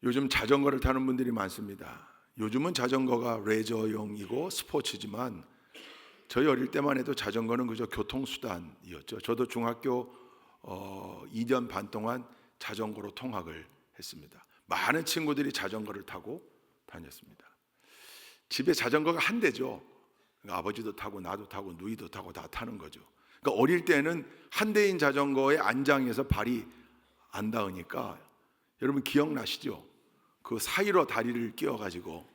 요즘 자전거를 타는 분들이 많습니다. 요즘은 자전거가 레저용이고 스포츠지만 저희 어릴 때만 해도 자전거는 그저 교통수단이었죠. 저도 중학교 2년 반 동안 자전거로 통학을 했습니다. 많은 친구들이 자전거를 타고 다녔습니다. 집에 자전거가 한 대죠. 그러니까 아버지도 타고 나도 타고 누이도 타고 다 타는 거죠. 그러니까 어릴 때는 한 대인 자전거에 안장해서 발이 안 닿으니까, 여러분 기억나시죠? 그 사이로 다리를 끼워가지고,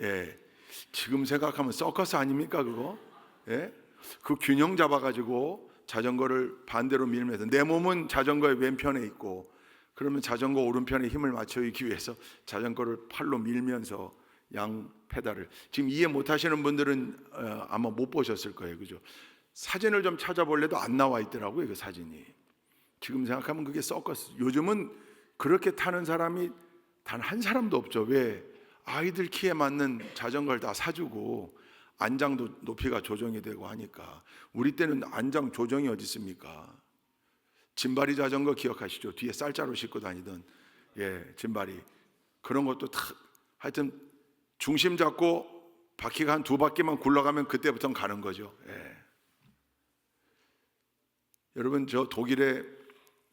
예, 지금 생각하면 서커스 아닙니까 그거? 예, 그 균형 잡아가지고 자전거를 반대로 밀면서 내 몸은 자전거의 왼편에 있고, 그러면 자전거 오른편에 힘을 맞추기 위해서 자전거를 팔로 밀면서 양 페달을, 지금 이해 못하시는 분들은 아마 못 보셨을 거예요, 그죠? 사진을 좀 찾아볼래도 안 나와 있더라고요, 그 사진이. 지금 생각하면 그게 서커스. 요즘은 그렇게 타는 사람이 단 한 사람도 없죠. 왜? 아이들 키에 맞는 자전거를 다 사주고 안장도 높이가 조정이 되고 하니까. 우리 때는 안장 조정이 어디 있습니까? 짐바리 자전거 기억하시죠? 뒤에 쌀자루 싣고 다니던, 예, 짐바리. 그런 것도 다 하여튼 중심 잡고 바퀴가 한 두 바퀴만 굴러가면 그때부터는 가는 거죠. 예. 여러분, 저 독일의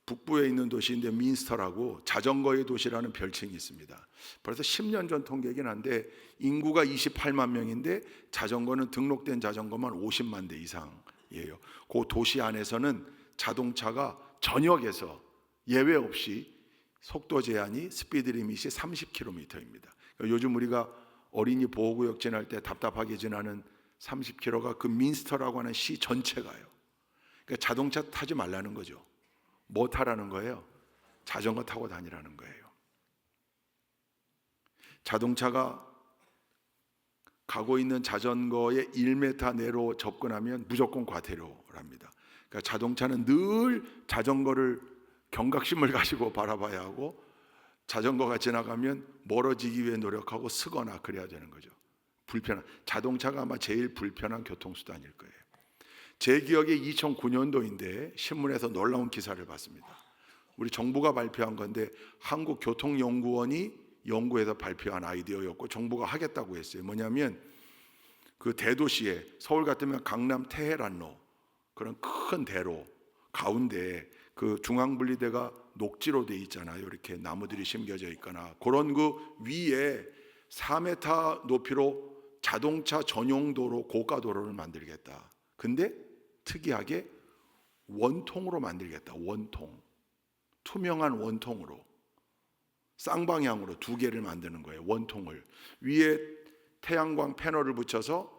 북부에 있는 도시인데 민스터라고 자전거의 도시라는 별칭이 있습니다. 벌써 10년 전 통계이긴 한데 인구가 28만 명인데 자전거는 등록된 자전거만 50만 대 이상이에요. 그 도시 안에서는 자동차가 전역에서 예외 없이 속도 제한이 스피드 리밋이 30km입니다. 그러니까 요즘 우리가 어린이 보호구역 지날 때 답답하게 지나는 30km가 그 민스터라고 하는 시 전체가요. 그러니까 자동차 타지 말라는 거죠. 뭐 타라는 거예요? 자전거 타고 다니라는 거예요. 자동차가 가고 있는 자전거의 1m 내로 접근하면 무조건 과태료랍니다. 그러니까 자동차는 늘 자전거를 경각심을 가지고 바라봐야 하고, 자전거가 지나가면 멀어지기 위해 노력하고 쓰거나 그래야 되는 거죠. 자동차가 아마 제일 불편한 교통수단일 거예요. 제 기억에 2009년도인데 신문에서 놀라운 기사를 봤습니다. 우리 정부가 발표한 건데 한국교통연구원이 연구해서 발표한 아이디어였고 정부가 하겠다고 했어요. 뭐냐면 그 대도시에, 서울 같으면 강남 테헤란로, 그런 큰 대로 가운데 그 중앙분리대가 녹지로 돼 있잖아요. 이렇게 나무들이 심겨져 있거나 그런 그 위에 4m 높이로 자동차 전용 도로, 고가 도로를 만들겠다. 근데 특이하게 원통으로 만들겠다. 원통, 투명한 원통으로, 쌍방향으로 두 개를 만드는 거예요. 원통을 위에 태양광 패널을 붙여서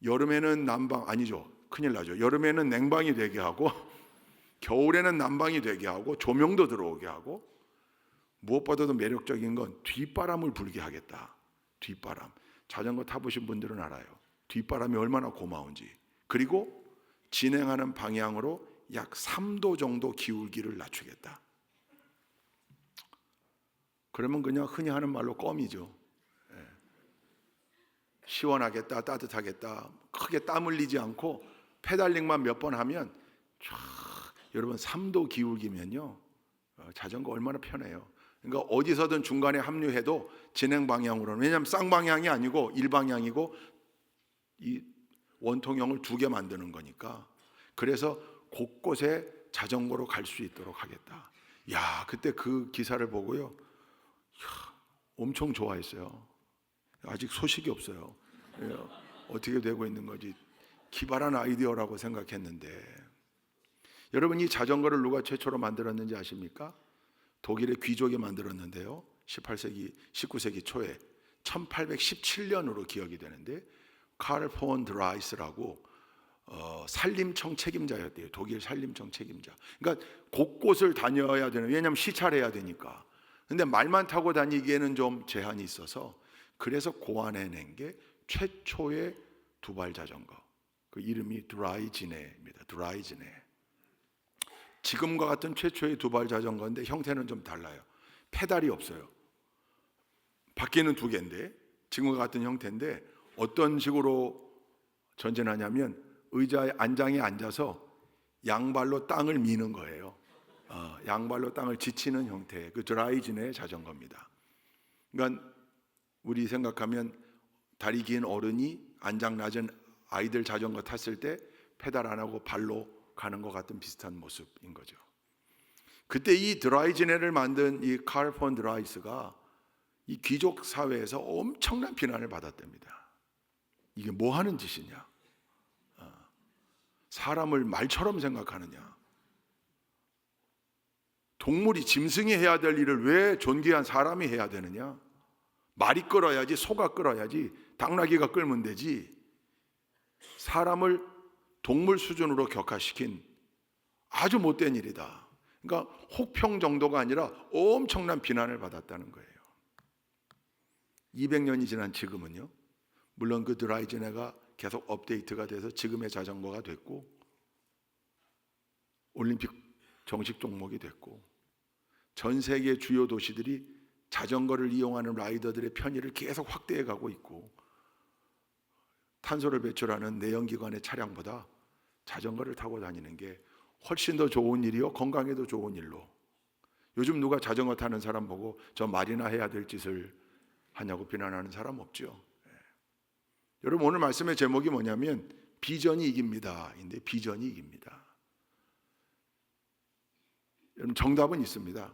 여름에는 난방, 아니죠, 큰일 나죠. 여름에는 냉방이 되게 하고 겨울에는 난방이 되게 하고 조명도 들어오게 하고, 무엇보다도 매력적인 건 뒷바람을 불게 하겠다. 뒷바람. 자전거 타보신 분들은 알아요. 뒷바람이 얼마나 고마운지. 그리고 진행하는 방향으로 약 3도 정도 기울기를 낮추겠다. 그러면 그냥 흔히 하는 말로 껌이죠. 예. 시원하겠다, 따뜻하겠다, 크게 땀 흘리지 않고 페달링만 몇 번 하면 쫙, 여러분 3도 기울기면요, 자전거 얼마나 편해요. 그러니까 어디서든 중간에 합류해도 진행 방향으로는, 왜냐하면 쌍방향이 아니고 일방향이고 이 원통형을 두 개 만드는 거니까. 그래서 곳곳에 자전거로 갈 수 있도록 하겠다. 야, 그때 그 기사를 보고요, 엄청 좋아했어요. 아직 소식이 없어요. 어떻게 되고 있는 거지? 기발한 아이디어라고 생각했는데, 여러분 이 자전거를 누가 최초로 만들었는지 아십니까? 독일의 귀족이 만들었는데요, 18세기, 19세기 초에 1817년으로 기억이 되는데, 카를 폰 드라이스라고 산림청 책임자였대요. 독일 산림청 책임자. 그러니까 곳곳을 다녀야 되는, 왜냐하면 시찰해야 되니까. 근데 말만 타고 다니기에는 좀 제한이 있어서, 그래서 고안해낸 게 최초의 두발 자전거. 그 이름이 드라이지네입니다. 드라이지네. 지금과 같은 최초의 두발 자전거인데 형태는 좀 달라요. 페달이 없어요. 바퀴는 두 개인데 지금과 같은 형태인데, 어떤 식으로 전진하냐면 의자에 안장에 앉아서 양발로 땅을 미는 거예요. 양발로 땅을 지치는 형태의 그 드라이진의 자전거입니다. 그러니까 우리 생각하면 다리 긴 어른이 안장 낮은 아이들 자전거 탔을 때 페달 안 하고 발로 가는 것 같은 비슷한 모습인 거죠. 그때 이 드라이즈네를 만든 이 칼 폰 드라이스가 이 귀족 사회에서 엄청난 비난을 받았답니다. 이게 뭐 하는 짓이냐? 사람을 말처럼 생각하느냐? 동물이, 짐승이 해야 될 일을 왜 존귀한 사람이 해야 되느냐? 말이 끌어야지, 소가 끌어야지, 당나귀가 끌면 되지. 사람을 동물 수준으로 격하시킨 아주 못된 일이다. 그러니까 혹평 정도가 아니라 엄청난 비난을 받았다는 거예요. 200년이 지난 지금은요, 물론 그 드라이즈네가 계속 업데이트가 돼서 지금의 자전거가 됐고 올림픽 정식 종목이 됐고 전 세계 주요 도시들이 자전거를 이용하는 라이더들의 편의를 계속 확대해 가고 있고, 탄소를 배출하는 내연기관의 차량보다 자전거를 타고 다니는 게 훨씬 더 좋은 일이요, 건강에도 좋은 일로. 요즘 누가 자전거 타는 사람 보고 저 말이나 해야 될 짓을 하냐고 비난하는 사람 없죠. 여러분, 오늘 말씀의 제목이 뭐냐면 비전이 이깁니다 인데, 비전이 이깁니다. 여러분, 정답은 있습니다.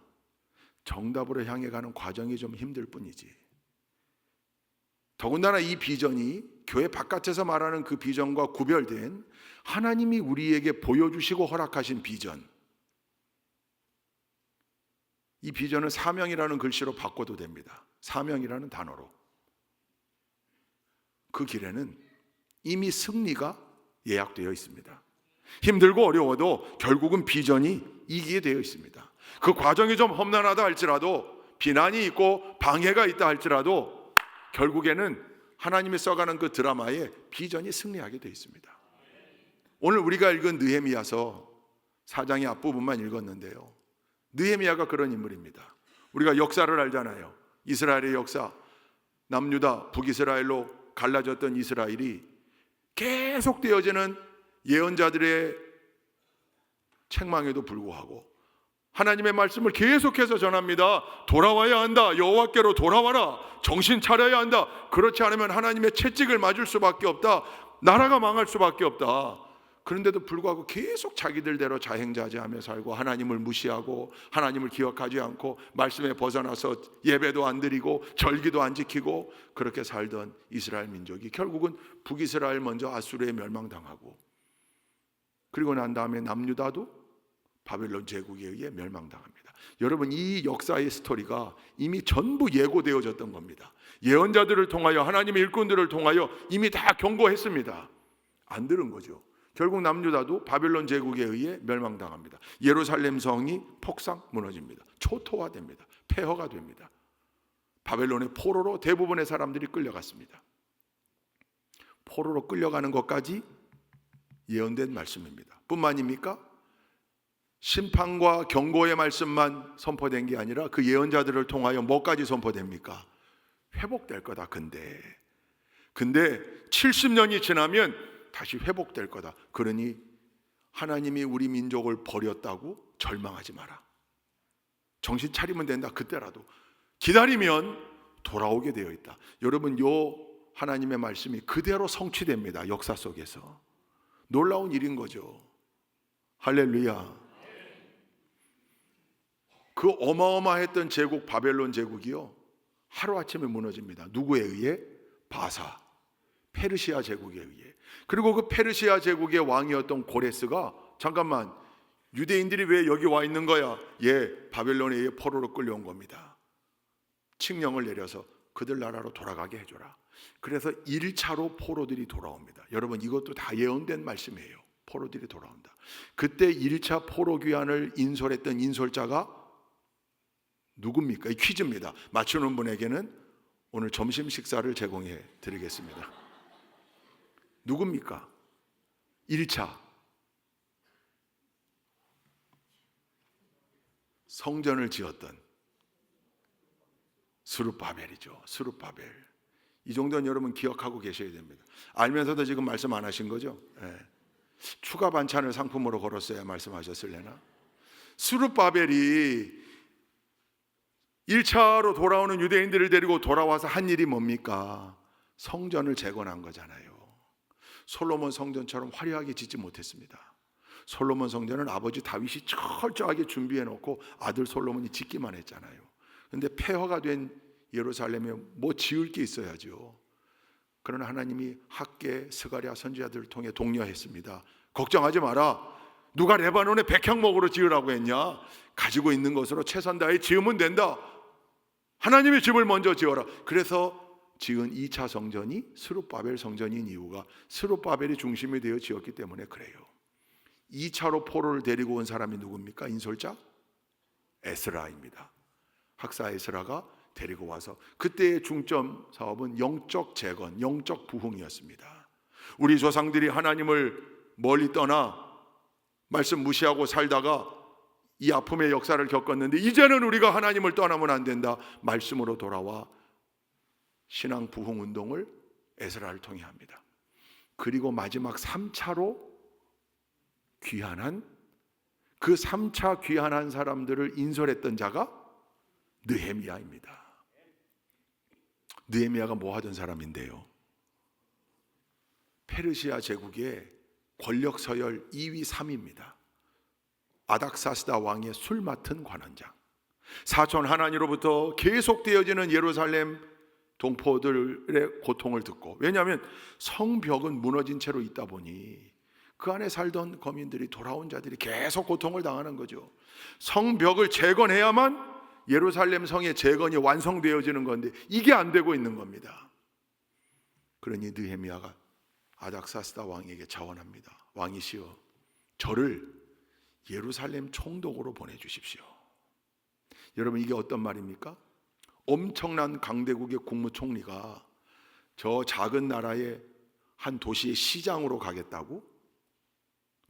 정답으로 향해 가는 과정이 좀 힘들 뿐이지. 더군다나 이 비전이 교회 바깥에서 말하는 그 비전과 구별된 하나님이 우리에게 보여주시고 허락하신 비전, 이 비전은 사명이라는 글씨로 바꿔도 됩니다. 사명이라는 단어로. 그 길에는 이미 승리가 예약되어 있습니다. 힘들고 어려워도 결국은 비전이 이기게 되어 있습니다. 그 과정이 좀 험난하다 할지라도, 비난이 있고 방해가 있다 할지라도 결국에는 하나님이 써가는 그 드라마에 비전이 승리하게 되어 있습니다. 오늘 우리가 읽은 느헤미야서 4장의 앞부분만 읽었는데요, 느헤미야가 그런 인물입니다. 우리가 역사를 알잖아요. 이스라엘의 역사, 남유다, 북이스라엘로 갈라졌던 이스라엘이 계속되어지는 예언자들의 책망에도 불구하고 하나님의 말씀을 계속해서 전합니다. 돌아와야 한다. 여호와께로 돌아와라. 정신 차려야 한다. 그렇지 않으면 하나님의 채찍을 맞을 수밖에 없다. 나라가 망할 수밖에 없다. 그런데도 불구하고 계속 자기들대로 자행자재하며 살고 하나님을 무시하고 하나님을 기억하지 않고 말씀에 벗어나서 예배도 안 드리고 절기도 안 지키고 그렇게 살던 이스라엘 민족이 결국은 북이스라엘 먼저 아수르에 멸망당하고, 그리고 난 다음에 남유다도 바벨론 제국에 의해 멸망당합니다. 여러분, 이 역사의 스토리가 이미 전부 예고되어졌던 겁니다. 예언자들을 통하여, 하나님의 일꾼들을 통하여 이미 다 경고했습니다. 안 들은 거죠. 결국 남유다도 바벨론 제국에 의해 멸망당합니다. 예루살렘 성이 폭삭 무너집니다. 초토화됩니다. 폐허가 됩니다. 바벨론의 포로로 대부분의 사람들이 끌려갔습니다. 포로로 끌려가는 것까지 예언된 말씀입니다. 뿐만입니까? 심판과 경고의 말씀만 선포된 게 아니라 그 예언자들을 통하여 뭐까지 선포됩니까? 회복될 거다. 근데 70년이 지나면 다시 회복될 거다. 그러니 하나님이 우리 민족을 버렸다고 절망하지 마라. 정신 차리면 된다. 그때라도 기다리면 돌아오게 되어 있다. 여러분, 요 하나님의 말씀이 그대로 성취됩니다. 역사 속에서. 놀라운 일인 거죠. 할렐루야. 그 어마어마했던 제국, 바벨론 제국이요, 하루아침에 무너집니다. 누구에 의해? 바사, 페르시아 제국에 의해. 그리고 그 페르시아 제국의 왕이었던 고레스가, 잠깐만, 유대인들이 왜 여기 와 있는 거야? 예, 바벨론에 의해 포로로 끌려온 겁니다. 칙령을 내려서 그들 나라로 돌아가게 해줘라. 그래서 1차로 포로들이 돌아옵니다. 여러분, 이것도 다 예언된 말씀이에요. 포로들이 돌아온다. 그때 1차 포로 귀환을 인솔했던 인솔자가 누굽니까? 이 퀴즈입니다. 맞추는 분에게는 오늘 점심 식사를 제공해 드리겠습니다. 누굽니까? 1차 성전을 지었던 스룹바벨이죠. 스룹바벨. 이 정도는 여러분 기억하고 계셔야 됩니다. 알면서도 지금 말씀 안 하신 거죠? 네. 추가 반찬을 상품으로 걸었어야 말씀하셨을래나? 스룹바벨이 1차로 돌아오는 유대인들을 데리고 돌아와서 한 일이 뭡니까? 성전을 재건한 거잖아요. 솔로몬 성전처럼 화려하게 짓지 못했습니다. 솔로몬 성전은 아버지 다윗이 철저하게 준비해 놓고 아들 솔로몬이 짓기만 했잖아요. 그런데 폐허가 된 예루살렘에 뭐 지을 게 있어야죠. 그러나 하나님이 학개, 스가랴 선지자들을 통해 독려했습니다. 걱정하지 마라. 누가 레바논에 백향목으로 지으라고 했냐? 가지고 있는 것으로 최선 다해 지으면 된다. 하나님의 집을 먼저 지어라. 그래서 지은 2차 성전이 스룹바벨 성전인 이유가 스룹바벨이 중심이 되어 지었기 때문에 그래요. 2차로 포로를 데리고 온 사람이 누굽니까? 인솔자? 에스라입니다. 학사 에스라가 데리고 와서 그때의 중점 사업은 영적 재건, 영적 부흥이었습니다. 우리 조상들이 하나님을 멀리 떠나 말씀 무시하고 살다가 이 아픔의 역사를 겪었는데 이제는 우리가 하나님을 떠나면 안 된다. 말씀으로 돌아와 신앙 부흥 운동을 에스라를 통해 합니다. 그리고 마지막 3차로 귀환한 그 3차 귀환한 사람들을 인솔했던 자가 느헤미야입니다. 느헤미야가 뭐 하던 사람인데요? 페르시아 제국의 권력 서열 2위 3위입니다. 아닥사스다 왕의 술 맡은 관원장. 사촌 하나니로부터 계속되어지는 예루살렘 동포들의 고통을 듣고, 왜냐하면 성벽은 무너진 채로 있다 보니 그 안에 살던 거민들이, 돌아온 자들이 계속 고통을 당하는 거죠. 성벽을 재건해야만 예루살렘 성의 재건이 완성되어지는 건데 이게 안 되고 있는 겁니다. 그러니 느헤미야가 아닥사스다 왕에게 자원합니다. 왕이시여, 저를 예루살렘 총독으로 보내주십시오. 여러분, 이게 어떤 말입니까? 엄청난 강대국의 국무총리가 저 작은 나라의 한 도시의 시장으로 가겠다고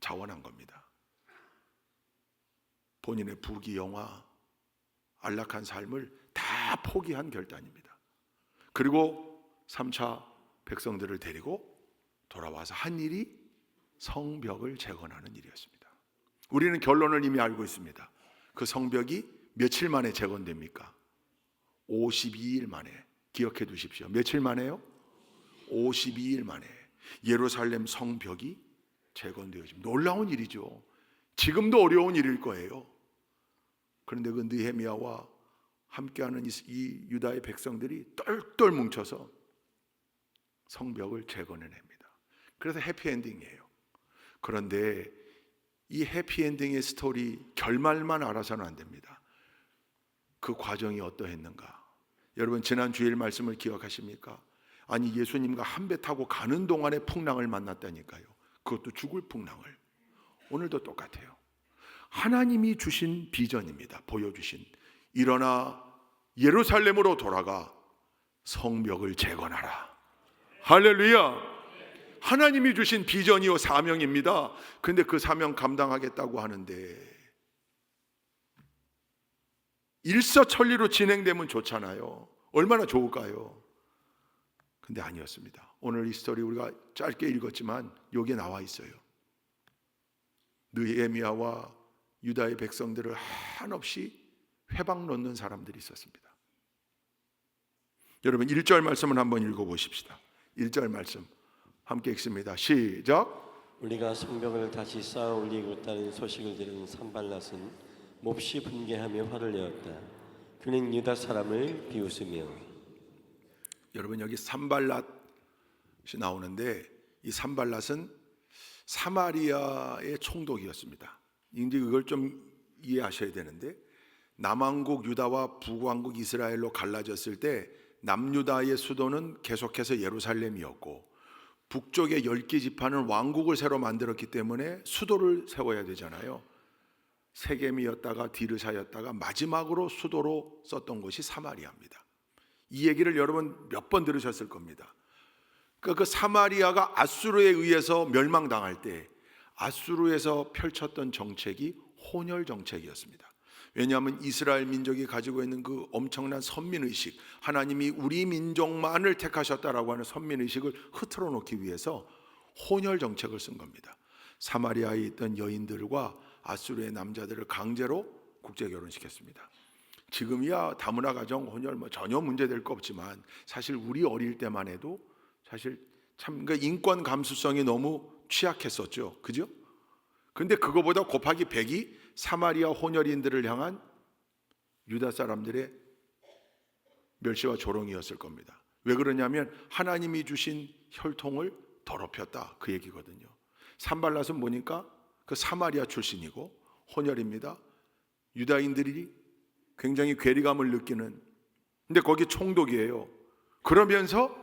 자원한 겁니다. 본인의 부귀 영화, 안락한 삶을 다 포기한 결단입니다. 그리고 3차 백성들을 데리고 돌아와서 한 일이 성벽을 재건하는 일이었습니다. 우리는 결론을 이미 알고 있습니다. 그 성벽이 며칠 만에 재건됩니까? 52일 만에. 기억해 두십시오. 며칠 만에요? 52일 만에 예루살렘 성벽이 재건되어집니다. 놀라운 일이죠. 지금도 어려운 일일 거예요. 그런데 그 느헤미야와 함께하는 이 유다의 백성들이 똘똘 뭉쳐서 성벽을 재건해냅니다. 그래서 해피엔딩이에요. 그런데 이 해피엔딩의 스토리 결말만 알아서는 안 됩니다. 그 과정이 어떠했는가? 여러분, 지난 주일 말씀을 기억하십니까? 아니, 예수님과 한 배 타고 가는 동안에 풍랑을 만났다니까요. 그것도 죽을 풍랑을. 오늘도 똑같아요. 하나님이 주신 비전입니다. 보여주신. 일어나 예루살렘으로 돌아가 성벽을 재건하라. 할렐루야. 하나님이 주신 비전이요 사명입니다. 그런데 그 사명 감당하겠다고 하는데 일사천리로 진행되면 좋잖아요. 얼마나 좋을까요? 근데 아니었습니다. 오늘 이 스토리 우리가 짧게 읽었지만 여기에 나와 있어요. 느헤미야와 유다의 백성들을 한없이 회방 놓는 사람들이 있었습니다. 여러분, 1절 말씀을 한번 읽어보십시다. 1절 말씀 함께 읽습니다. 시작. 우리가 성벽을 다시 쌓아 올리고 있다는 소식을 들은 산발랏은 몹시 분개하며 화를 내었다. 그는 유다 사람을 비웃으며. 여러분, 여기 산발랏이 나오는데 이 산발랏은 사마리아의 총독이었습니다. 이제 이걸 좀 이해하셔야 되는데, 남왕국 유다와 북왕국 이스라엘로 갈라졌을 때 남유다의 수도는 계속해서 예루살렘이었고 북쪽의 10개 지파는 왕국을 새로 만들었기 때문에 수도를 세워야 되잖아요. 세겜이었다가 디르사였다가 마지막으로 수도로 썼던 곳이 사마리아입니다. 이 얘기를 여러분 몇 번 들으셨을 겁니다. 그 사마리아가 아수르에 의해서 멸망당할 때 아수르에서 펼쳤던 정책이 혼혈 정책이었습니다. 왜냐하면 이스라엘 민족이 가지고 있는 그 엄청난 선민의식, 하나님이 우리 민족만을 택하셨다라고 하는 선민의식을 흐트러 놓기 위해서 혼혈 정책을 쓴 겁니다. 사마리아에 있던 여인들과 아수르의 남자들을 강제로 국제 결혼시켰습니다. 지금이야 다문화 가정 혼혈 뭐 전혀 문제될 거 없지만 사실 우리 어릴 때만 해도 사실 참 그 인권 감수성이 너무 취약했었죠. 그죠? 근데 그거보다 곱하기 100이 사마리아 혼혈인들을 향한 유다 사람들의 멸시와 조롱이었을 겁니다. 왜 그러냐면 하나님이 주신 혈통을 더럽혔다 그 얘기거든요. 산발랏은 보니까 그 사마리아 출신이고 혼혈입니다. 유다인들이 굉장히 괴리감을 느끼는, 근데 거기 총독이에요. 그러면서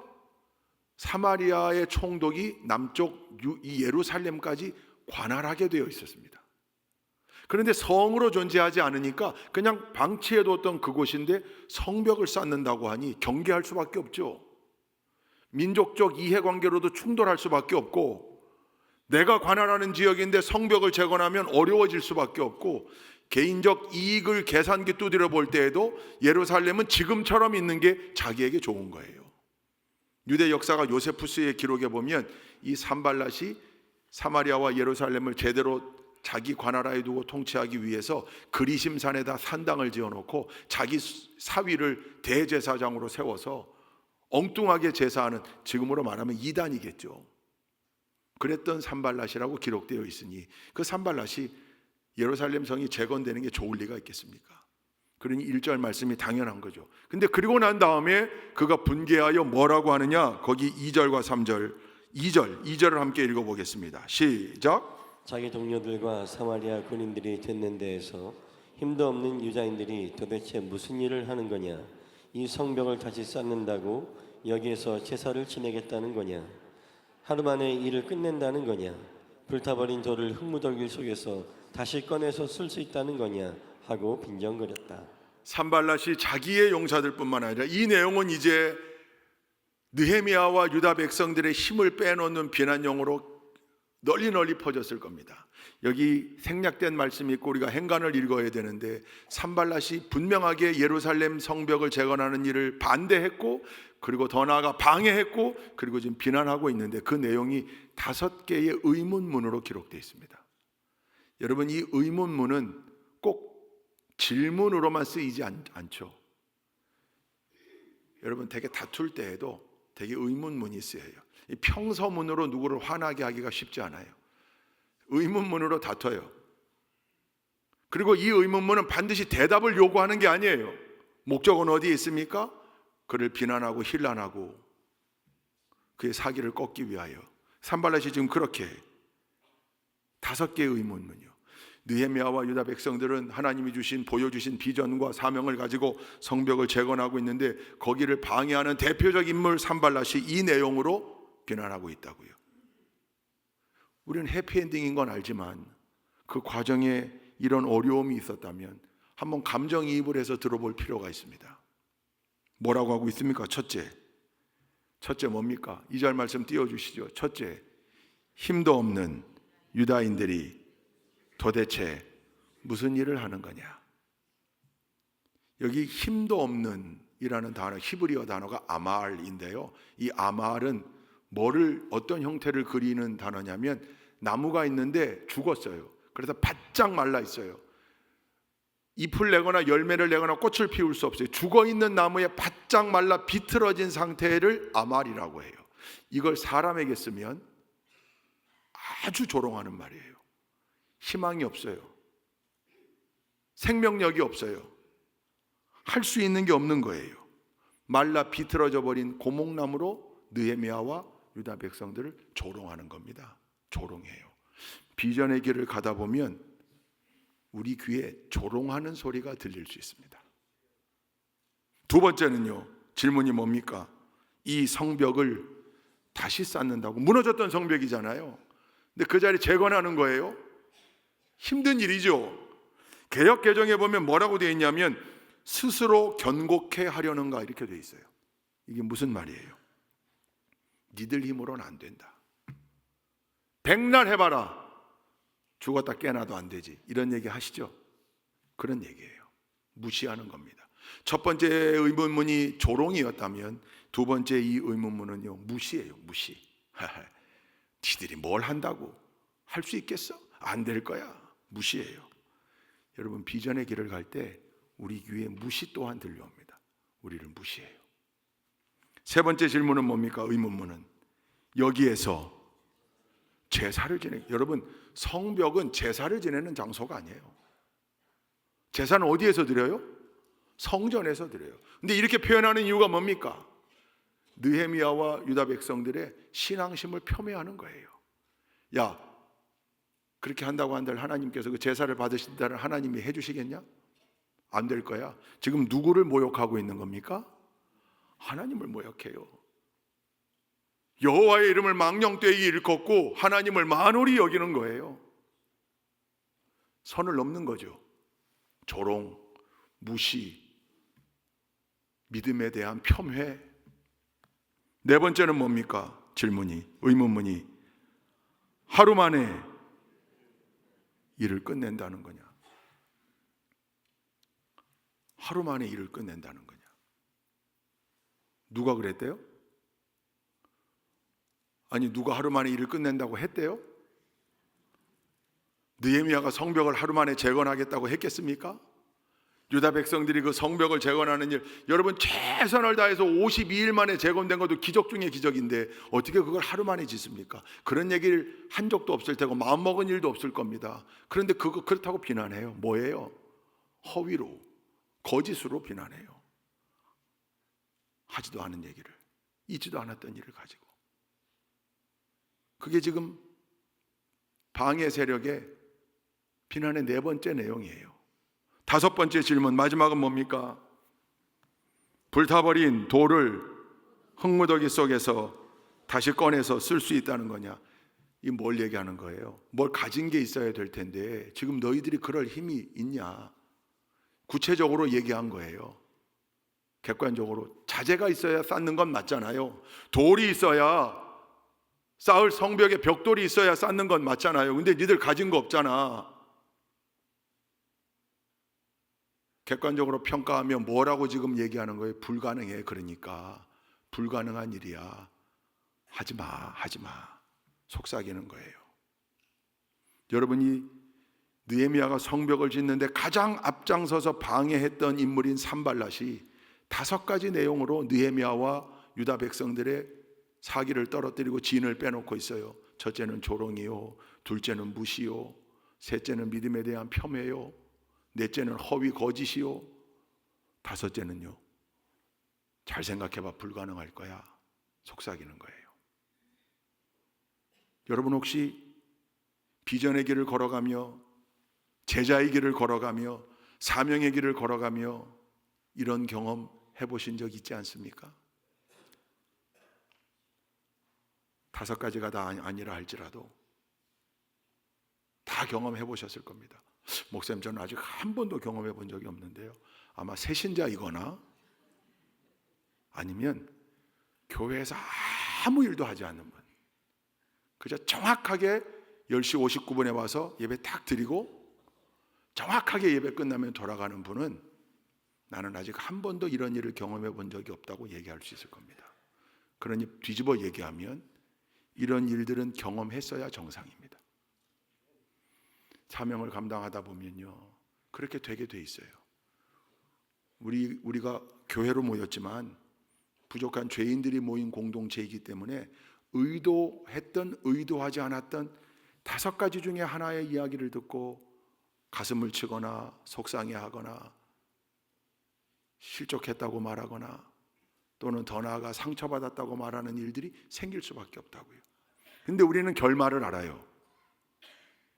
사마리아의 총독이 남쪽 이 예루살렘까지 관할하게 되어 있었습니다. 그런데 성으로 존재하지 않으니까 그냥 방치해뒀던 그곳인데 성벽을 쌓는다고 하니 경계할 수밖에 없죠. 민족적 이해관계로도 충돌할 수밖에 없고, 내가 관할하는 지역인데 성벽을 재건하면 어려워질 수밖에 없고, 개인적 이익을 계산기 두드려 볼 때에도 예루살렘은 지금처럼 있는 게 자기에게 좋은 거예요. 유대 역사가 요세푸스의 기록에 보면 이 산발랏이 사마리아와 예루살렘을 제대로 자기 관할하에 두고 통치하기 위해서 그리심산에다 산당을 지어놓고 자기 사위를 대제사장으로 세워서 엉뚱하게 제사하는, 지금으로 말하면 이단이겠죠. 그랬던 산발랏이라고 기록되어 있으니 그 산발랏이 예루살렘 성이 재건되는 게 좋을 리가 있겠습니까? 그러니 1절 말씀이 당연한 거죠. 근데 그리고 난 다음에 그가 분개하여 뭐라고 하느냐? 거기 2절과 3절, 2절을 함께 읽어보겠습니다. 시작. 자기 동료들과 사마리아 군인들이 듣는 데에서 힘도 없는 유다인들이 도대체 무슨 일을 하는 거냐? 이 성벽을 다시 쌓는다고 여기에서 제사를 지내겠다는 거냐? 하루 만에 일을 끝낸다는 거냐? 불타버린 돌을 흙무더기 속에서 다시 꺼내서 쓸 수 있다는 거냐? 하고 빈정거렸다. 산발랏이 자기의 용사들뿐만 아니라 이 내용은 이제 느헤미야와 유다 백성들의 힘을 빼놓는 비난용어로 널리 퍼졌을 겁니다. 여기 생략된 말씀이 있고 우리가 행간을 읽어야 되는데, 산발랏이 분명하게 예루살렘 성벽을 재건하는 일을 반대했고, 그리고 더 나아가 방해했고, 그리고 지금 비난하고 있는데 그 내용이 5개의 의문문으로 기록되어 있습니다. 여러분, 이 의문문은 꼭 질문으로만 쓰이지 않죠. 여러분, 되게 다툴 때에도 되게 의문문이 쓰여요. 이 평서문으로 누구를 화나게 하기가 쉽지 않아요. 의문문으로 다퉈요. 그리고 이 의문문은 반드시 대답을 요구하는 게 아니에요. 목적은 어디에 있습니까? 그를 비난하고 힐난하고 그의 사기를 꺾기 위하여. 산발랏이 지금 그렇게 5개의 의문문이요. 느헤미야와 유다 백성들은 하나님이 보여주신 비전과 사명을 가지고 성벽을 재건하고 있는데 거기를 방해하는 대표적 인물 산발랏이 이 내용으로 비난하고 있다고요. 우리는 해피엔딩인 건 알지만 그 과정에 이런 어려움이 있었다면 한번 감정이입을 해서 들어볼 필요가 있습니다. 뭐라고 하고 있습니까? 첫째 뭡니까? 2절 말씀 띄워주시죠. 첫째, 힘도 없는 유다인들이 도대체 무슨 일을 하는 거냐? 여기 힘도 없는 이라는 단어, 히브리어 단어가 아말인데요. 이 아말은 어떤 형태를 그리는 단어냐면 나무가 있는데 죽었어요. 그래서 바짝 말라 있어요. 잎을 내거나 열매를 내거나 꽃을 피울 수 없어요. 죽어있는 나무에 바짝 말라 비틀어진 상태를 아말이라고 해요. 이걸 사람에게 쓰면 아주 조롱하는 말이에요. 희망이 없어요. 생명력이 없어요. 할 수 있는 게 없는 거예요. 말라 비틀어져 버린 고목나무로 느헤미야와 유다 백성들을 조롱하는 겁니다. 조롱해요. 비전의 길을 가다 보면 우리 귀에 조롱하는 소리가 들릴 수 있습니다. 두 번째는요, 질문이 뭡니까? 이 성벽을 다시 쌓는다고, 무너졌던 성벽이잖아요. 근데 그 자리 재건하는 거예요. 힘든 일이죠. 개역 개정에 보면 뭐라고 되어 있냐면 스스로 견고케 하려는가 이렇게 되어 있어요. 이게 무슨 말이에요? 니들 힘으로는 안 된다. 백날 해봐라. 죽었다 깨나도 안 되지. 이런 얘기 하시죠? 그런 얘기예요. 무시하는 겁니다. 첫 번째 의문문이 조롱이었다면 두 번째 이 의문문은요, 무시예요. 무시. 니들이 뭘 한다고? 할 수 있겠어? 안 될 거야. 무시해요. 여러분, 비전의 길을 갈 때 우리 귀에 무시 또한 들려옵니다. 우리를 무시해요. 세 번째 질문은 뭡니까? 의문문은 여기에서 제사를 지내. 여러분, 성벽은 제사를 지내는 장소가 아니에요. 제사는 어디에서 드려요? 성전에서 드려요. 근데 이렇게 표현하는 이유가 뭡니까? 느헤미야와 유다 백성들의 신앙심을 폄훼하는 거예요. 야, 그렇게 한다고 한들 하나님께서 그 제사를 받으신다는 하나님이 해주시겠냐? 안 될 거야. 지금 누구를 모욕하고 있는 겁니까? 하나님을 모욕해요. 여호와의 이름을 망령되이 일컫고 하나님을 만홀히 여기는 거예요. 선을 넘는 거죠. 조롱, 무시, 믿음에 대한 폄훼. 네 번째는 뭡니까? 의문문이 하루 만에 일을 끝낸다는 거냐? 하루 만에 일을 끝낸다는 거냐? 누가 그랬대요? 아니, 누가 하루 만에 일을 끝낸다고 했대요? 느헤미야가 성벽을 하루 만에 재건하겠다고 했겠습니까? 유다 백성들이 그 성벽을 재건하는 일, 여러분 최선을 다해서 52일 만에 재건된 것도 기적 중에 기적인데 어떻게 그걸 하루 만에 짓습니까? 그런 얘기를 한 적도 없을 테고 마음먹은 일도 없을 겁니다. 그런데 그렇다고 비난해요. 뭐예요? 허위로, 거짓으로 비난해요. 하지도 않은 얘기를, 있지도 않았던 일을 가지고. 그게 지금 방해 세력의 비난의 네 번째 내용이에요. 다섯 번째 질문, 마지막은 뭡니까? 불타버린 돌을 흙무더기 속에서 다시 꺼내서 쓸 수 있다는 거냐? 이 뭘 얘기하는 거예요? 뭘 가진 게 있어야 될 텐데 지금 너희들이 그럴 힘이 있냐? 구체적으로 얘기한 거예요. 객관적으로 자재가 있어야 쌓는 건 맞잖아요. 돌이 있어야, 쌓을 성벽에 벽돌이 있어야 쌓는 건 맞잖아요. 근데 니들 가진 거 없잖아. 객관적으로 평가하면 뭐라고 지금 얘기하는 거예요? 불가능해. 그러니까 불가능한 일이야. 하지마. 속삭이는 거예요. 여러분이 느헤미야가 성벽을 짓는데 가장 앞장서서 방해했던 인물인 산발랏이 5가지 내용으로 느헤미야와 유다 백성들의 사기를 떨어뜨리고 진을 빼놓고 있어요. 첫째는 조롱이요, 둘째는 무시요, 셋째는 믿음에 대한 폄훼요, 넷째는 허위 거짓이요, 다섯째는요, 잘 생각해봐, 불가능할 거야. 속삭이는 거예요. 여러분 혹시 비전의 길을 걸어가며 제자의 길을 걸어가며 사명의 길을 걸어가며 이런 경험 해보신 적 있지 않습니까? 5가지가 다 아니라 할지라도 다 경험해 보셨을 겁니다. 목사님, 저는 아직 한 번도 경험해 본 적이 없는데요. 아마 새신자이거나 아니면 교회에서 아무 일도 하지 않는 분, 그저 정확하게 10시 59분에 와서 예배 딱 드리고 정확하게 예배 끝나면 돌아가는 분은 나는 아직 한 번도 이런 일을 경험해 본 적이 없다고 얘기할 수 있을 겁니다. 그러니 뒤집어 얘기하면 이런 일들은 경험했어야 정상입니다. 사명을 감당하다 보면요, 그렇게 되게 돼 있어요. 우리가 교회로 모였지만 부족한 죄인들이 모인 공동체이기 때문에 의도했던 의도하지 않았던 5가지 중에 하나의 이야기를 듣고 가슴을 치거나 속상해하거나 실족했다고 말하거나 또는 더 나아가 상처받았다고 말하는 일들이 생길 수밖에 없다고요. 근데 우리는 결말을 알아요.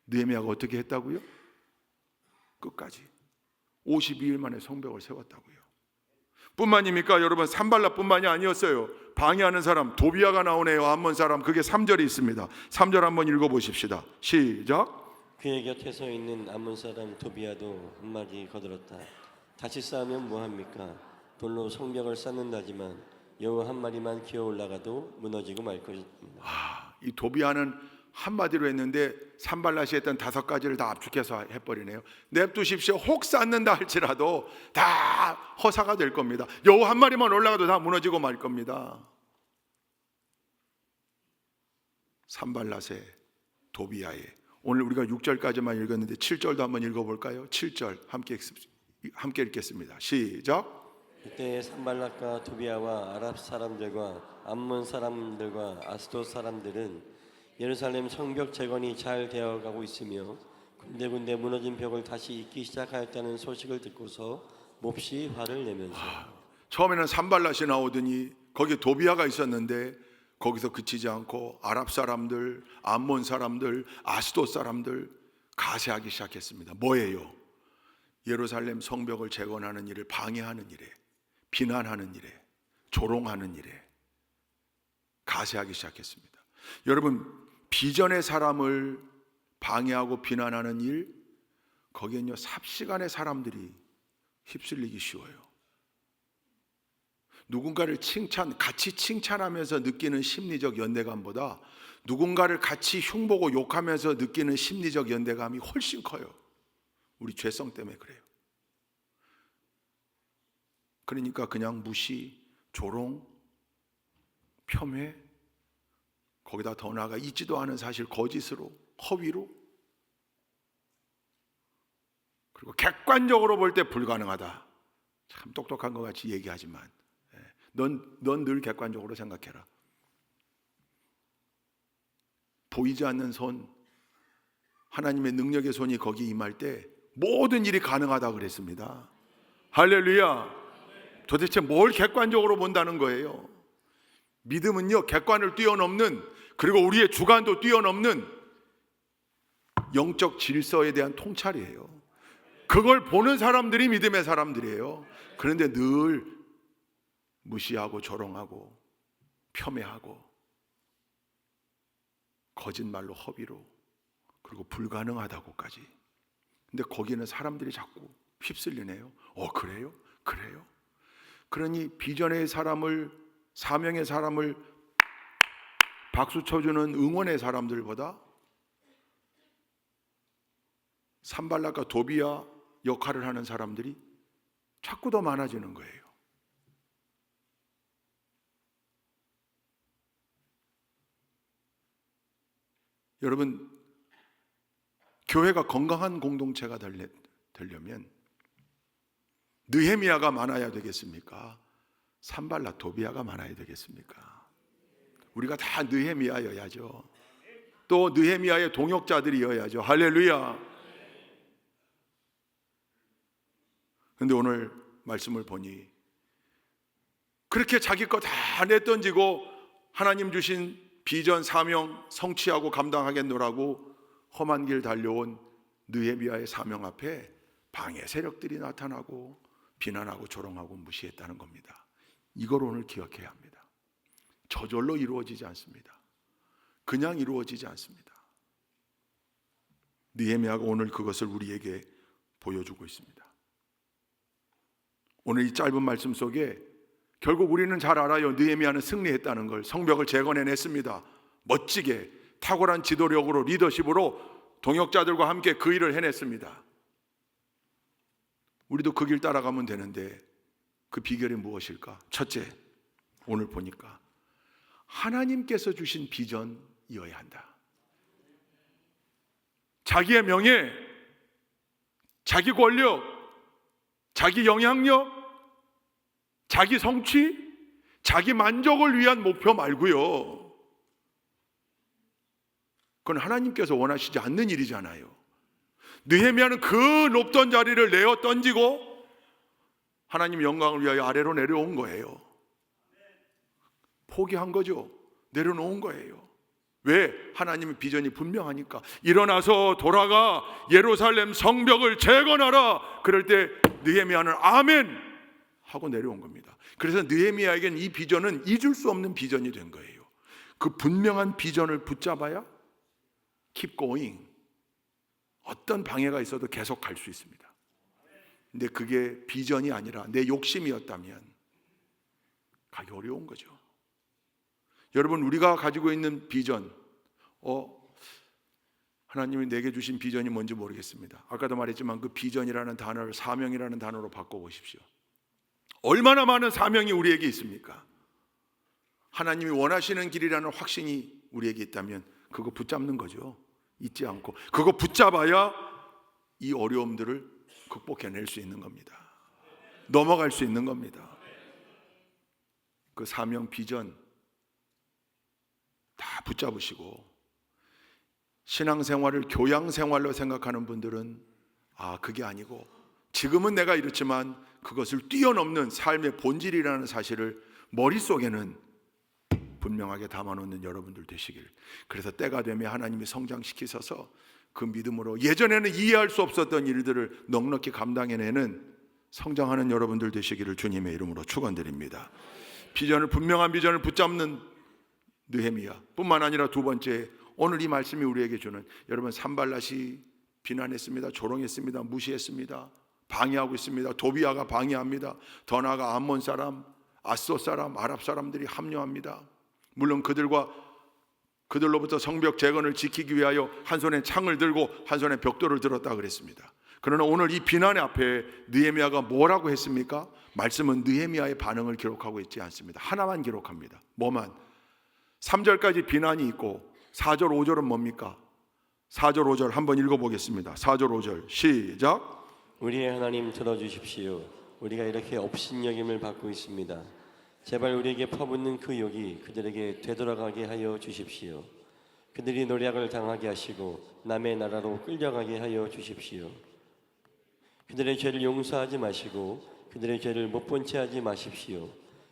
느헤미야가 어떻게 했다고요? 끝까지 52일 만에 성벽을 세웠다고요. 뿐만입니까? 여러분, 산발랏뿐만이 아니었어요. 방해하는 사람, 도비야가 나오네요. 암몬 사람. 그게 3절에 있습니다. 3절 한번 읽어보십시다. 시작. 그의 곁에 서 있는 암몬 사람 도비야도 한마디 거들었다. 다시 쌓으면 뭐합니까? 돌로 성벽을 쌓는다지만 여우 한 마리만 기어 올라가도 무너지고 말 것입니다. 이 도비야는 한마디로 했는데 산발랏이 했던 5가지를 다 압축해서 해버리네요. 냅두십시오. 혹 쌓는다 할지라도 다 허사가 될 겁니다. 여우 한 마리만 올라가도 다 무너지고 말 겁니다. 산발랏의, 도비야의. 오늘 우리가 6절까지만 읽었는데 7절도 한번 읽어볼까요? 7절 함께 함께 읽겠습니다. 시작. 그때 산발락과 도비아와 아랍 사람들과 암몬 사람들과 아스돗 사람들은 예루살렘 성벽 재건이 잘 되어가고 있으며 군데군데 무너진 벽을 다시 잇기 시작하였다는 소식을 듣고서 몹시 화를 내면서 처음에는 산발랏이 나오더니 거기에 도비아가 있었는데 거기서 그치지 않고 아랍 사람들, 암몬 사람들, 아스돗 사람들 가세하기 시작했습니다. 뭐예요? 예루살렘 성벽을 재건하는 일을 방해하는 일에, 비난하는 일에, 조롱하는 일에 가세하기 시작했습니다. 여러분, 비전의 사람을 방해하고 비난하는 일, 거기엔요 삽시간에 사람들이 휩쓸리기 쉬워요. 누군가를 같이 칭찬하면서 느끼는 심리적 연대감보다 누군가를 같이 흉보고 욕하면서 느끼는 심리적 연대감이 훨씬 커요. 우리 죄성 때문에 그래요. 그러니까 그냥 무시, 조롱, 폄훼, 거기다 더 나아가 있지도 않은 사실 거짓으로, 허위로, 그리고 객관적으로 볼 때 불가능하다. 참 똑똑한 것 같이 얘기하지만 넌 늘 객관적으로 생각해라. 보이지 않는 손, 하나님의 능력의 손이 거기 임할 때 모든 일이 가능하다 그랬습니다. 할렐루야. 도대체 뭘 객관적으로 본다는 거예요? 믿음은요 객관을 뛰어넘는, 그리고 우리의 주관도 뛰어넘는 영적 질서에 대한 통찰이에요. 그걸 보는 사람들이 믿음의 사람들이에요. 그런데 늘 무시하고 조롱하고 폄훼하고 거짓말로, 허비로, 그리고 불가능하다고까지. 근데 거기는 사람들이 자꾸 휩쓸리네요. 그래요? 그래요? 그러니 비전의 사람을, 사명의 사람을 박수 쳐주는 응원의 사람들보다 산발락과 도비아 역할을 하는 사람들이 자꾸 더 많아지는 거예요. 여러분, 교회가 건강한 공동체가 되려면 느헤미야가 많아야 되겠습니까? 산발락, 도비아가 많아야 되겠습니까? 우리가 다 느헤미야여야죠. 또 느헤미야의 동역자들이어야죠. 할렐루야. 그런데 오늘 말씀을 보니 그렇게 자기 거 다 내던지고 하나님 주신 비전, 사명 성취하고 감당하겠노라고 험한 길 달려온 느헤미야의 사명 앞에 방해 세력들이 나타나고 비난하고 조롱하고 무시했다는 겁니다. 이걸 오늘 기억해야 합니다. 저절로 이루어지지 않습니다. 그냥 이루어지지 않습니다. 느헤미야가 오늘 그것을 우리에게 보여주고 있습니다. 오늘 이 짧은 말씀 속에 결국 우리는 잘 알아요. 느헤미야는 승리했다는 걸. 성벽을 재건해냈습니다. 멋지게 탁월한 지도력으로, 리더십으로 동역자들과 함께 그 일을 해냈습니다. 우리도 그 길 따라가면 되는데 그 비결이 무엇일까? 첫째, 오늘 보니까 하나님께서 주신 비전이어야 한다. 자기의 명예, 자기 권력, 자기 영향력, 자기 성취, 자기 만족을 위한 목표 말고요. 그건 하나님께서 원하시지 않는 일이잖아요. 느헤미야는 그 높던 자리를 내어 던지고 하나님 영광을 위하여 아래로 내려온 거예요. 포기한 거죠. 내려놓은 거예요. 왜? 하나님의 비전이 분명하니까. 일어나서 돌아가 예루살렘 성벽을 재건하라. 그럴 때 느헤미야는 아멘 하고 내려온 겁니다. 그래서 느헤미야에겐 이 비전은 잊을 수 없는 비전이 된 거예요. 그 분명한 비전을 붙잡아야 keep going, 어떤 방해가 있어도 계속 갈 수 있습니다. 근데 그게 비전이 아니라 내 욕심이었다면 가기 어려운 거죠. 여러분, 우리가 가지고 있는 비전, 하나님이 내게 주신 비전이 뭔지 모르겠습니다. 아까도 말했지만 그 비전이라는 단어를 사명이라는 단어로 바꿔보십시오. 얼마나 많은 사명이 우리에게 있습니까? 하나님이 원하시는 길이라는 확신이 우리에게 있다면 그거 붙잡는 거죠. 잊지 않고 그거 붙잡아야 이 어려움들을 극복해낼 수 있는 겁니다. 넘어갈 수 있는 겁니다. 그 사명 비전 다 붙잡으시고 신앙생활을 교양생활로 생각하는 분들은 그게 아니고 지금은 내가 이렇지만 그것을 뛰어넘는 삶의 본질이라는 사실을 머릿속에는 분명하게 담아놓는 여러분들 되시길. 그래서 때가 되면 하나님이 성장시키셔서 그 믿음으로 예전에는 이해할 수 없었던 일들을 넉넉히 감당해내는 성장하는 여러분들 되시기를 주님의 이름으로 축원드립니다. 분명한 비전을 붙잡는 느헤미야 뿐만 아니라 두 번째, 오늘 이 말씀이 우리에게 주는, 여러분 산발랏이 비난했습니다. 조롱했습니다. 무시했습니다. 방해하고 있습니다. 도비아가 방해합니다. 더 나아가 암몬 사람, 아스돗 사람, 아랍 사람들이 합류합니다. 물론 그들로부터 성벽 재건을 지키기 위하여 한 손에 창을 들고 한 손에 벽돌을 들었다 그랬습니다. 그러나 오늘 이 비난의 앞에 느헤미야가 뭐라고 했습니까? 말씀은 느헤미야의 반응을 기록하고 있지 않습니다. 하나만 기록합니다. 뭐만? 3절까지 비난이 있고 4절 5절은 뭡니까? 4절 5절 한번 읽어보겠습니다. 4절 5절 시작. 우리의 하나님 들어주십시오. 우리가 이렇게 업신여김을 받고 있습니다. 제발 우리에게 퍼붓는 그 욕이 그들에게 되돌아가게 하여 주십시오. 그들이 노략을 당하게 하시고 남의 나라로 끌려가게 하여 주십시오. 그들의 죄를 용서하지 마시고 그들의 죄를 못 본 채 하지 마십시오.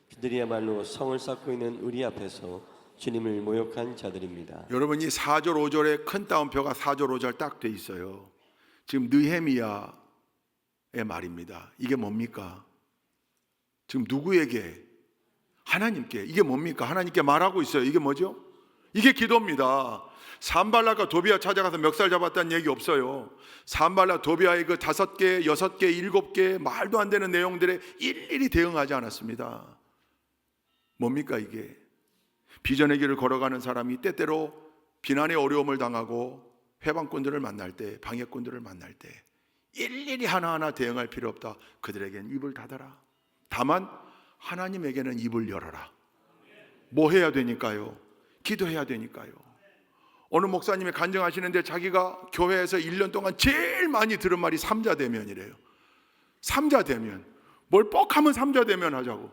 그들이야말로 성을 쌓고 있는 우리 앞에서 주님을 모욕한 자들입니다. 여러분 이 4절 5절에 큰 따옴표가 4절 5절 딱 돼 있어요. 지금 느헤미야의 말입니다. 이게 뭡니까? 지금 누구에게? 하나님께. 이게 뭡니까? 하나님께 말하고 있어요. 이게 뭐죠? 이게 기도입니다. 산발랏과 도비아 찾아가서 멱살 잡았다는 얘기 없어요. 산발랏 도비아의 그 5개, 6개, 7개 말도 안 되는 내용들에 일일이 대응하지 않았습니다. 뭡니까 이게? 비전의 길을 걸어가는 사람이 때때로 비난의 어려움을 당하고 회방꾼들을 만날 때, 방해꾼들을 만날 때 일일이 하나하나 대응할 필요 없다. 그들에겐 입을 닫아라. 다만 하나님에게는 입을 열어라. 뭐 해야 되니까요? 기도해야 되니까요. 어느 목사님이 간증하시는데 자기가 교회에서 1년 동안 제일 많이 들은 말이 삼자대면이래요. 삼자대면. 뭘 뻑하면 삼자대면 하자고.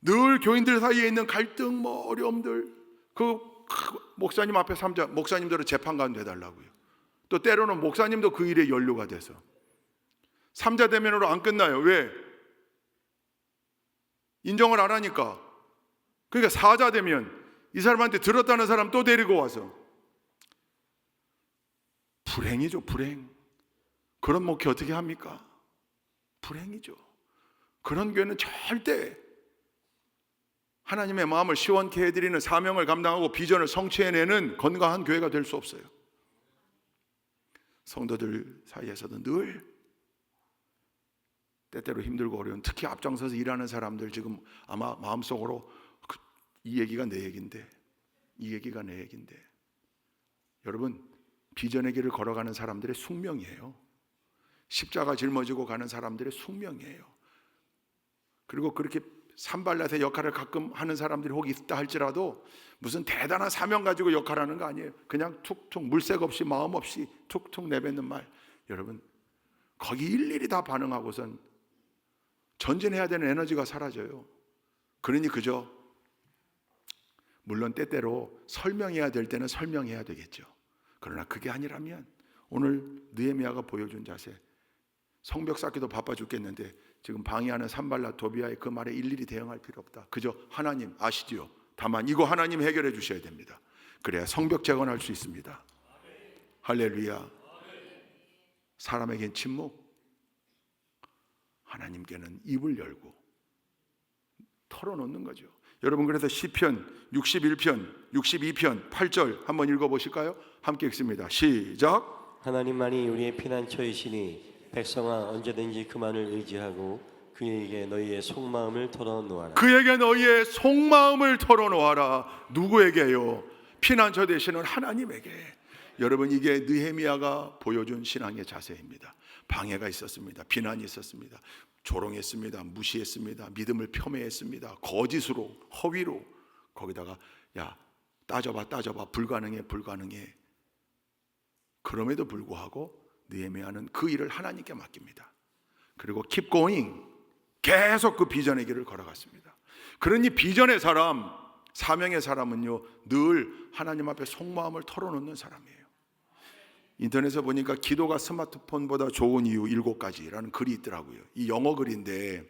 늘 교인들 사이에 있는 갈등, 어려움들, 그 목사님 앞에 목사님들은 재판관 돼달라고요. 또 때로는 목사님도 그 일에 연루가 돼서 삼자대면으로 안 끝나요. 왜? 인정을 안 하니까. 그러니까 사자대면, 이 사람한테 들었다는 사람 또 데리고 와서. 불행이죠, 불행. 그런 목회 어떻게 합니까? 불행이죠. 그런 교회는 절대 하나님의 마음을 시원케 해드리는 사명을 감당하고 비전을 성취해내는 건강한 교회가 될 수 없어요. 성도들 사이에서도 늘 때때로 힘들고 어려운, 특히 앞장서서 일하는 사람들 지금 아마 마음속으로 이 얘기가 내 얘기인데, 이 얘기가 내 얘기인데, 여러분 비전의 길을 걸어가는 사람들의 숙명이에요. 십자가 짊어지고 가는 사람들의 숙명이에요. 그리고 그렇게 산발랏의 역할을 가끔 하는 사람들이 혹 있다 할지라도 무슨 대단한 사명 가지고 역할하는 거 아니에요. 그냥 툭툭 물색 없이 마음 없이 툭툭 내뱉는 말. 여러분 거기 일일이 다 반응하고선 전진해야 되는 에너지가 사라져요. 그러니 그저 물론 때때로 설명해야 될 때는 설명해야 되겠죠. 그러나 그게 아니라면 오늘 느헤미야가 보여준 자세, 성벽 쌓기도 바빠 죽겠는데 지금 방해하는 산발랏 도비아의 그 말에 일일이 대응할 필요 없다. 그저 하나님 아시지요. 다만 이거 하나님 해결해 주셔야 됩니다. 그래야 성벽 재건할 수 있습니다. 할렐루야. 사람에겐 침묵, 하나님께는 입을 열고 털어놓는 거죠. 여러분 그래서 시편 61편, 62편 8절 한번 읽어보실까요? 함께 읽습니다. 시작. 하나님만이 우리의 피난처이시니 백성아 언제든지 그만을 의지하고 그에게 너희의 속마음을 털어놓아라. 그에게 너희의 속마음을 털어놓아라. 누구에게요? 피난처 되시는 하나님에게. 여러분 이게 느헤미야가 보여준 신앙의 자세입니다. 방해가 있었습니다. 비난이 있었습니다. 조롱했습니다. 무시했습니다. 믿음을 폄훼했습니다. 거짓으로, 허위로. 거기다가 야 따져봐 불가능해. 그럼에도 불구하고 느헤미야는 그 일을 하나님께 맡깁니다. 그리고 keep going, 계속 그 비전의 길을 걸어갔습니다. 그러니 비전의 사람, 사명의 사람은요, 늘 하나님 앞에 속마음을 털어놓는 사람이에요. 인터넷에 보니까 기도가 스마트폰보다 좋은 이유 7가지라는 글이 있더라고요. 이 영어 글인데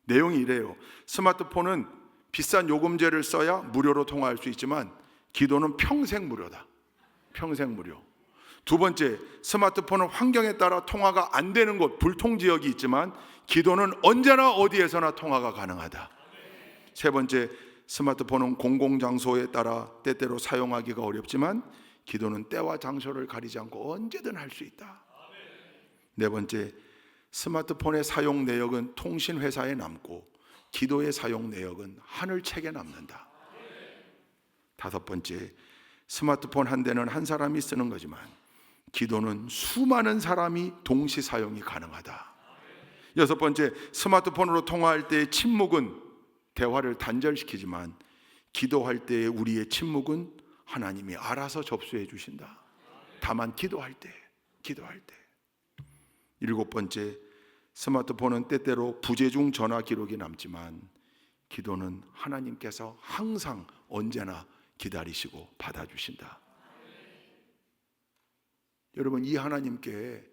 내용이 이래요. 스마트폰은 비싼 요금제를 써야 무료로 통화할 수 있지만 기도는 평생 무료다. 평생 무료. 두 번째, 스마트폰은 환경에 따라 통화가 안 되는 곳, 불통 지역이 있지만 기도는 언제나 어디에서나 통화가 가능하다. 세 번째, 스마트폰은 공공장소에 따라 때때로 사용하기가 어렵지만 기도는 때와 장소를 가리지 않고 언제든 할 수 있다. 네 번째, 스마트폰의 사용 내역은 통신회사에 남고 기도의 사용 내역은 하늘책에 남는다. 다섯 번째, 스마트폰 한 대는 한 사람이 쓰는 거지만 기도는 수많은 사람이 동시 사용이 가능하다. 여섯 번째, 스마트폰으로 통화할 때의 침묵은 대화를 단절시키지만 기도할 때의 우리의 침묵은 하나님이 알아서 접수해 주신다. 다만 기도할 때. 일곱 번째, 스마트폰은 때때로 부재중 전화 기록이 남지만 기도는 하나님께서 항상 언제나 기다리시고 받아주신다. 여러분, 이 하나님께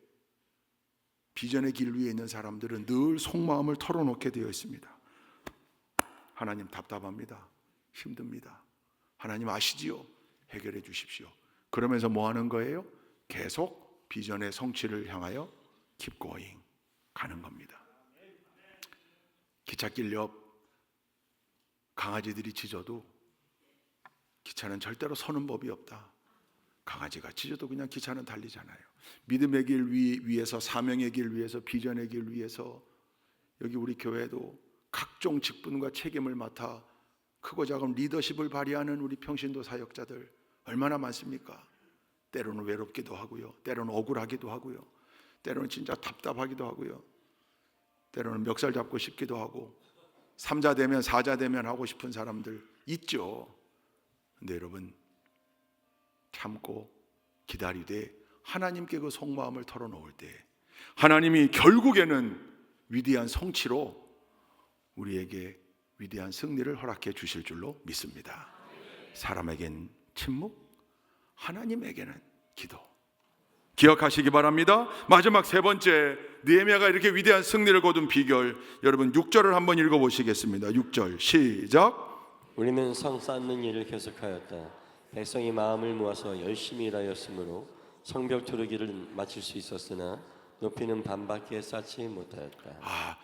비전의 길 위에 있는 사람들은 늘 속마음을 털어놓게 되어 있습니다. 하나님 답답합니다. 힘듭니다. 하나님 아시지요? 해결해 주십시오. 그러면서 뭐 하는 거예요? 계속 비전의 성취를 향하여 keep going 가는 겁니다. 기찻길 옆 강아지들이 짖어도 기차는 절대로 서는 법이 없다. 강아지가 짖어도 그냥 기차는 달리잖아요. 믿음의 길 위에서, 사명의 길 위에서, 비전의 길 위에서 여기 우리 교회도 각종 직분과 책임을 맡아 크고 작은 리더십을 발휘하는 우리 평신도 사역자들 얼마나 많습니까? 때로는 외롭기도 하고요, 때로는 억울하기도 하고요, 때로는 진짜 답답하기도 하고요, 때로는 멱살 잡고 싶기도 하고, 3자 되면 4자 되면 하고 싶은 사람들 있죠. 근데 여러분, 참고 기다리되 하나님께 그 속마음을 털어놓을 때 하나님이 결국에는 위대한 성취로 우리에게 위대한 승리를 허락해 주실 줄로 믿습니다. 사람에겐 침묵, 하나님에게는 기도. 기억하시기 바랍니다. 마지막 세 번째, 느헤미야가 이렇게 위대한 승리를 거둔 비결, 여러분 6절을 한번 읽어보시겠습니다. 6절 시작. 우리는 성 쌓는 일을 계속하였다. 백성이 마음을 모아서 열심히 일하였으므로 성벽 두르기를 마칠 수 있었으나 높이는 반밖에 쌓지 못하였다.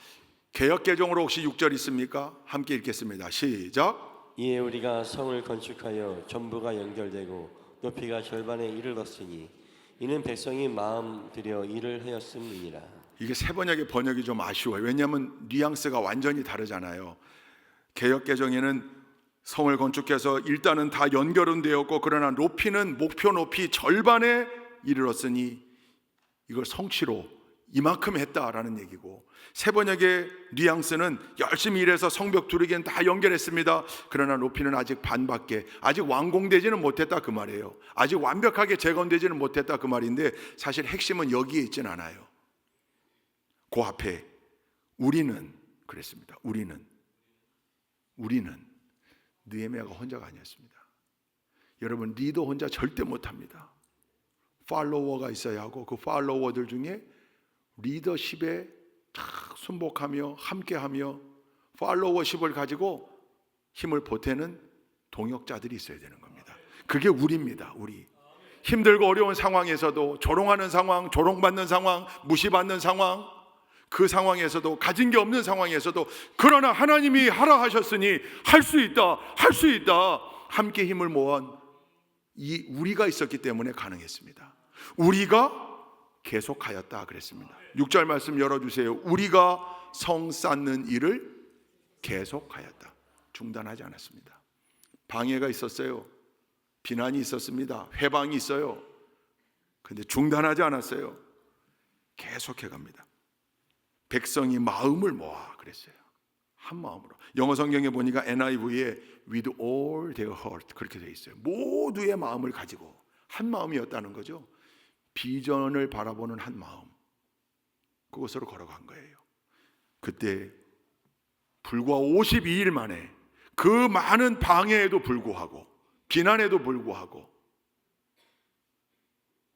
개역개정으로 혹시 6절 있습니까? 함께 읽겠습니다. 시작. 이에 우리가 성을 건축하여 전부가 연결되고 높이가 절반에 이르렀으니 이는 백성이 마음 들여 일을 하였음이니라. 이게 세 번역의 번역이 좀 아쉬워요. 왜냐하면 뉘앙스가 완전히 다르잖아요. 개역개정에는 성을 건축해서 일단은 다 연결은 되었고 그러나 높이는 목표 높이 절반에 이르렀으니 이걸 성취로 이만큼 했다라는 얘기고, 세 번역의 뉘앙스는 열심히 일해서 성벽 두르기는 다 연결했습니다. 그러나 높이는 아직 반밖에, 아직 완공되지는 못했다 그 말이에요. 아직 완벽하게 재건되지는 못했다 그 말인데 사실 핵심은 여기에 있진 않아요. 그 앞에 우리는 그랬습니다. 우리는 느헤미야가 혼자가 아니었습니다. 여러분, 리더 혼자 절대 못합니다. 팔로워가 있어야 하고 그 팔로워들 중에 리더십에 순복하며 함께하며 팔로워십을 가지고 힘을 보태는 동역자들이 있어야 되는 겁니다. 그게 우리입니다. 우리 힘들고 어려운 상황에서도, 조롱하는 상황, 조롱받는 상황, 무시받는 상황, 그 상황에서도, 가진 게 없는 상황에서도 그러나 하나님이 하라 하셨으니 할 수 있다, 할 수 있다, 함께 힘을 모은 이 우리가 있었기 때문에 가능했습니다. 우리가 계속하였다 그랬습니다. 6절 말씀 열어주세요. 우리가 성 쌓는 일을 계속하였다. 중단하지 않았습니다. 방해가 있었어요. 비난이 있었습니다. 회방이 있어요. 근데 중단하지 않았어요. 계속해 갑니다. 백성이 마음을 모아 그랬어요. 한 마음으로. 영어 성경에 보니까 NIV에 with all their heart 그렇게 돼 있어요. 모두의 마음을 가지고 한 마음이었다는 거죠. 비전을 바라보는 한 마음, 그곳으로 걸어간 거예요. 그때 불과 52일 만에 그 많은 방해에도 불구하고 비난에도 불구하고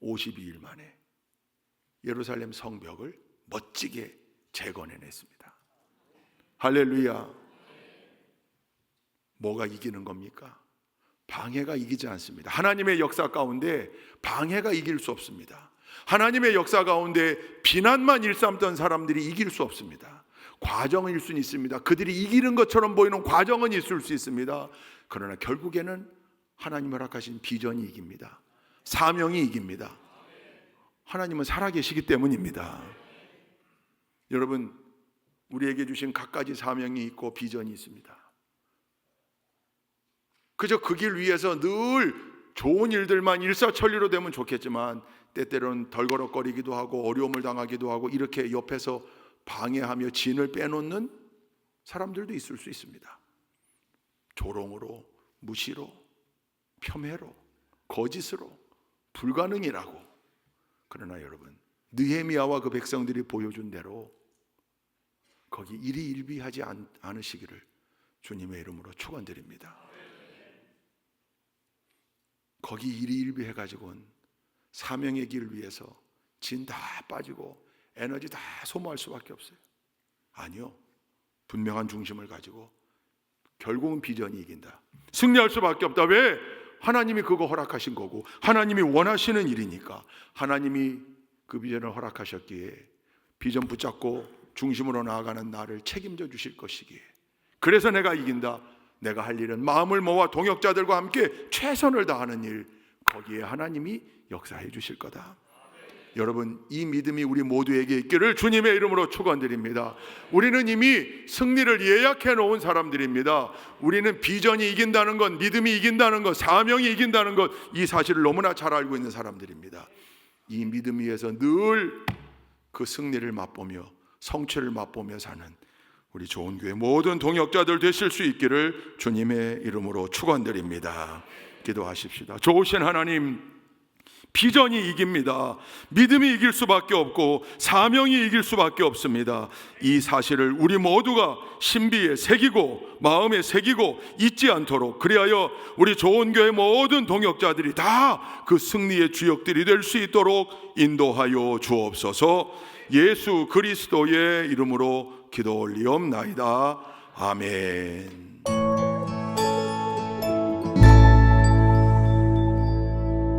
52일 만에 예루살렘 성벽을 멋지게 재건해냈습니다. 할렐루야. 뭐가 이기는 겁니까? 방해가 이기지 않습니다. 하나님의 역사 가운데 방해가 이길 수 없습니다. 하나님의 역사 가운데 비난만 일삼던 사람들이 이길 수 없습니다. 과정일 수는 있습니다. 그들이 이기는 것처럼 보이는 과정은 있을 수 있습니다. 그러나 결국에는 하나님 허락하신 비전이 이깁니다. 사명이 이깁니다. 하나님은 살아계시기 때문입니다. 여러분, 우리에게 주신 갖가지 사명이 있고 비전이 있습니다. 그저 그 길 위에서 늘 좋은 일들만 일사천리로 되면 좋겠지만 때때로는 덜거럭거리기도 하고 어려움을 당하기도 하고 이렇게 옆에서 방해하며 진을 빼놓는 사람들도 있을 수 있습니다. 조롱으로, 무시로, 폄훼로, 거짓으로, 불가능이라고. 그러나 여러분, 느헤미야와 그 백성들이 보여준 대로 거기 일희일비하지 않으시기를 주님의 이름으로 축원드립니다. 거기 일희일비해가지고는 사명의 길을 위해서 진 다 빠지고 에너지 다 소모할 수밖에 없어요. 아니요, 분명한 중심을 가지고 결국은 비전이 이긴다. 승리할 수밖에 없다. 왜? 하나님이 그거 허락하신 거고 하나님이 원하시는 일이니까. 하나님이 그 비전을 허락하셨기에 비전 붙잡고 중심으로 나아가는 나를 책임져 주실 것이기에, 그래서 내가 이긴다. 내가 할 일은 마음을 모아 동역자들과 함께 최선을 다하는 일, 거기에 하나님이 역사해 주실 거다. 여러분, 이 믿음이 우리 모두에게 있기를 주님의 이름으로 축원드립니다. 우리는 이미 승리를 예약해 놓은 사람들입니다. 우리는 비전이 이긴다는 것, 믿음이 이긴다는 것, 사명이 이긴다는 것, 이 사실을 너무나 잘 알고 있는 사람들입니다. 이 믿음 위에서 늘 그 승리를 맛보며 성취를 맛보며 사는 우리 좋은 교회 모든 동역자들 되실 수 있기를 주님의 이름으로 축원드립니다. 기도하십시다. 좋으신 하나님, 비전이 이깁니다. 믿음이 이길 수밖에 없고 사명이 이길 수밖에 없습니다. 이 사실을 우리 모두가 신비에 새기고 마음에 새기고 잊지 않도록, 그리하여 우리 좋은 교회 모든 동역자들이 다 그 승리의 주역들이 될 수 있도록 인도하여 주옵소서. 예수 그리스도의 이름으로 기도 올리옵나이다. 아멘.